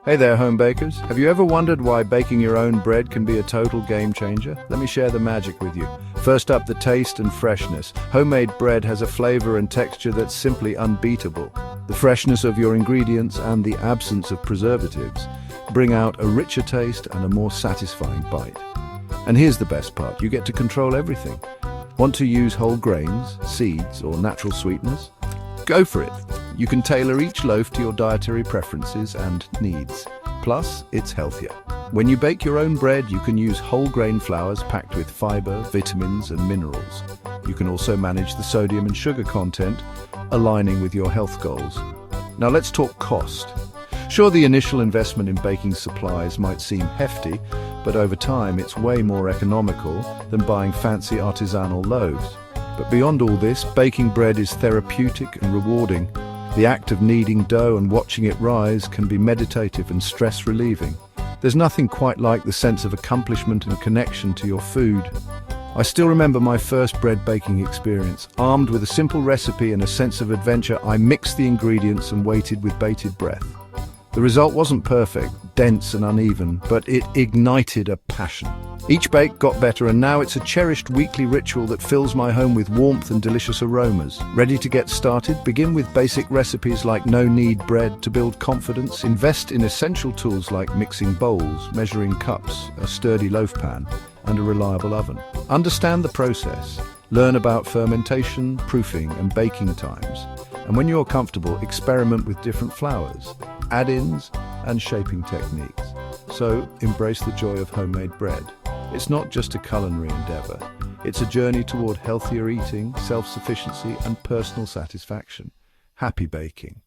Hey there, home bakers. Have you ever wondered why baking your own bread can be a total game changer? Let me share the magic with you. First up, the taste and freshness. Homemade bread has a flavor and texture that's simply unbeatable. The freshness of your ingredients and the absence of preservatives bring out a richer taste and a more satisfying bite. And here's the best part, you get to control everything. Want to use whole grains, seeds, or natural sweeteners? Go for it. You can tailor each loaf to your dietary preferences and needs. Plus, it's healthier. When you bake your own bread, you can use whole grain flours packed with fiber, vitamins, and minerals. You can also manage the sodium and sugar content, aligning with your health goals. Now let's talk cost. Sure, the initial investment in baking supplies might seem hefty, but over time it's way more economical than buying fancy artisanal loaves. But beyond all this, baking bread is therapeutic and rewarding. The act of kneading dough and watching it rise can be meditative and stress-relieving. There's nothing quite like the sense of accomplishment and connection to your food. I still remember my first bread baking experience. Armed with a simple recipe and a sense of adventure, I mixed the ingredients and waited with bated breath. The result wasn't perfect, dense and uneven, but it ignited a passion. Each bake got better, and now it's a cherished weekly ritual that fills my home with warmth and delicious aromas. Ready to get started? Begin with basic recipes like no-knead bread to build confidence. Invest in essential tools like mixing bowls, measuring cups, a sturdy loaf pan, and a reliable oven. Understand the process. Learn about fermentation, proofing, and baking times. And when you're comfortable, experiment with different flours, add-ins, and shaping techniques. So, embrace the joy of homemade bread. It's not just a culinary endeavor. It's a journey toward healthier eating, self-sufficiency, and personal satisfaction. Happy baking.